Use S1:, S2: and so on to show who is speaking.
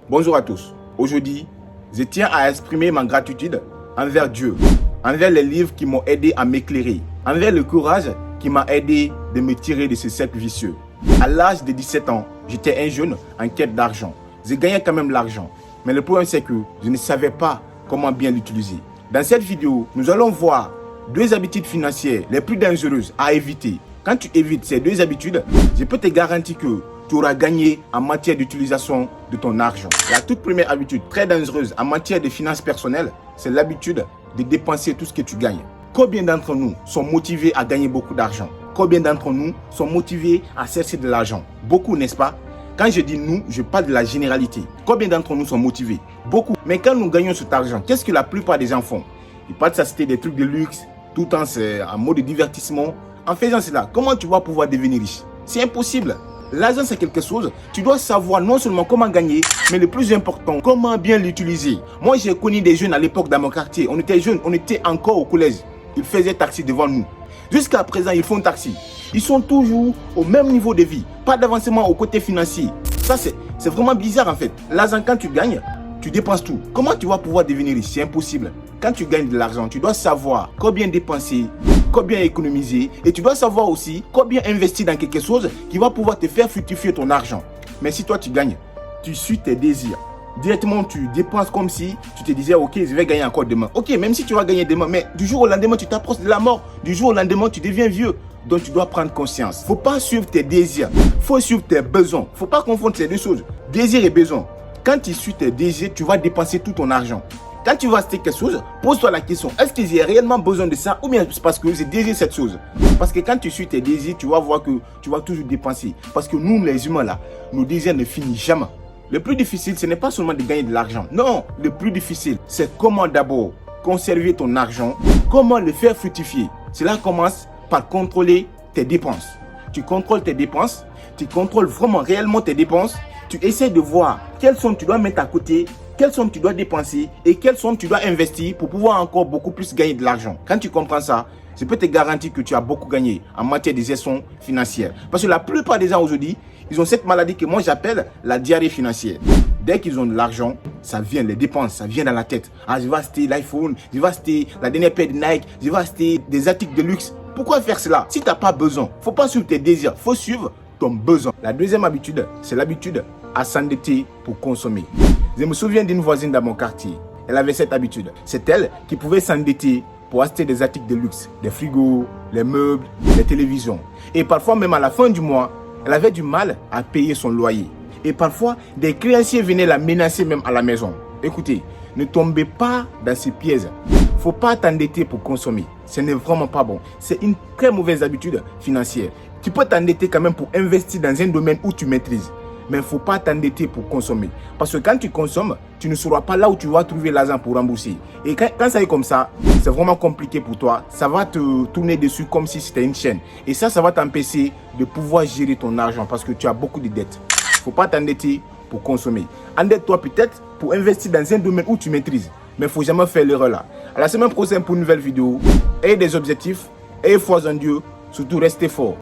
S1: Bonjour à tous. Aujourd'hui, je tiens à exprimer ma gratitude envers Dieu, envers les livres qui m'ont aidé à m'éclairer, envers le courage qui m'a aidé de me tirer de ce cercle vicieux. À l'âge de 17 ans, j'étais un jeune en quête d'argent. Je gagnais quand même l'argent, mais le problème c'est que je ne savais pas comment bien l'utiliser. Dans cette vidéo, nous allons voir 2 habitudes financières les plus dangereuses à éviter. Quand tu évites ces 2 habitudes, je peux te garantir que tu auras gagné en matière d'utilisation de ton argent. La toute première habitude très dangereuse en matière de finances personnelles, c'est l'habitude de dépenser tout ce que tu gagnes. Combien d'entre nous sont motivés à gagner beaucoup d'argent? Combien d'entre nous sont motivés à chercher de l'argent? Beaucoup, n'est-ce pas? Quand je dis nous, je parle de la généralité. Combien d'entre nous sont motivés? Beaucoup. Mais quand nous gagnons cet argent, qu'est-ce que la plupart des gens font? Ils partent s'acheter des trucs de luxe, tout en mode de divertissement. En faisant cela, comment tu vas pouvoir devenir riche? C'est impossible. L'argent, c'est quelque chose, tu dois savoir non seulement comment gagner, mais le plus important, comment bien l'utiliser. Moi, j'ai connu des jeunes à l'époque dans mon quartier. On était jeunes, on était encore au collège. Ils faisaient taxi devant nous. Jusqu'à présent, ils font taxi. Ils sont toujours au même niveau de vie. Pas d'avancement au côté financier. Ça, c'est vraiment bizarre en fait. L'argent, quand tu gagnes, tu dépenses tout. Comment tu vas pouvoir devenir riche? C'est impossible. Quand tu gagnes de l'argent, tu dois savoir combien dépenser, combien économiser, et tu dois savoir aussi combien investir dans quelque chose qui va pouvoir te faire fructifier ton argent. Mais si toi tu gagnes, tu suis tes désirs. Directement tu dépenses comme si tu te disais ok, je vais gagner encore demain. Ok, même si tu vas gagner demain, mais du jour au lendemain tu t'approches de la mort. Du jour au lendemain tu deviens vieux. Donc tu dois prendre conscience. Faut pas suivre tes désirs, faut suivre tes besoins. Faut pas confondre ces deux choses, désir et besoin. Quand tu suis tes désirs, tu vas dépenser tout ton argent. Quand tu vas acheter quelque chose, pose-toi la question, est-ce que j'ai réellement besoin de ça ou bien c'est parce que je désire cette chose? Parce que quand tu suis tes désirs, tu vas voir que tu vas toujours dépenser. Parce que nous, les humains là, nos désirs ne finissent jamais. Le plus difficile, ce n'est pas seulement de gagner de l'argent. Non, le plus difficile, c'est comment d'abord conserver ton argent, comment le faire fructifier. Cela commence par contrôler tes dépenses. Tu contrôles tes dépenses, tu contrôles vraiment réellement tes dépenses, tu essaies de voir quelles sommes tu dois mettre à côté, quelles sommes tu dois dépenser et quelles sommes tu dois investir pour pouvoir encore beaucoup plus gagner de l'argent. Quand tu comprends ça, je peux te garantir que tu as beaucoup gagné en matière de gestion financière. Parce que la plupart des gens aujourd'hui, ils ont cette maladie que moi j'appelle la diarrhée financière. Dès qu'ils ont de l'argent, ça vient, les dépenses, ça vient dans la tête. Ah, je vais acheter l'iPhone, je vais acheter la dernière paire de Nike, je vais acheter des articles de luxe. Pourquoi faire cela? Si tu n'as pas besoin, il ne faut pas suivre tes désirs, il faut suivre ton besoin. La deuxième habitude, c'est l'habitude à s'endetter pour consommer. Je me souviens d'une voisine dans mon quartier. Elle avait cette habitude. C'est elle qui pouvait s'endetter pour acheter des articles de luxe, des frigos, les meubles, les télévisions. Et parfois même à la fin du mois, elle avait du mal à payer son loyer. Et parfois, des créanciers venaient la menacer même à la maison. Écoutez, ne tombez pas dans ces pièges. Il ne faut pas t'endetter pour consommer. Ce n'est vraiment pas bon. C'est une très mauvaise habitude financière. Tu peux t'endetter quand même pour investir dans un domaine où tu maîtrises. Mais il ne faut pas t'endetter pour consommer. Parce que quand tu consommes, tu ne sauras pas là où tu vas trouver l'argent pour rembourser. Et quand ça est comme ça, c'est vraiment compliqué pour toi. Ça va te tourner dessus comme si c'était une chaîne. Et ça va t'empêcher de pouvoir gérer ton argent parce que tu as beaucoup de dettes. Il ne faut pas t'endetter pour consommer. Endette-toi peut-être pour investir dans un domaine où tu maîtrises. Mais il ne faut jamais faire l'erreur là. À la semaine prochaine pour une nouvelle vidéo. Ayez des objectifs, ayez foi en Dieu, surtout restez fort.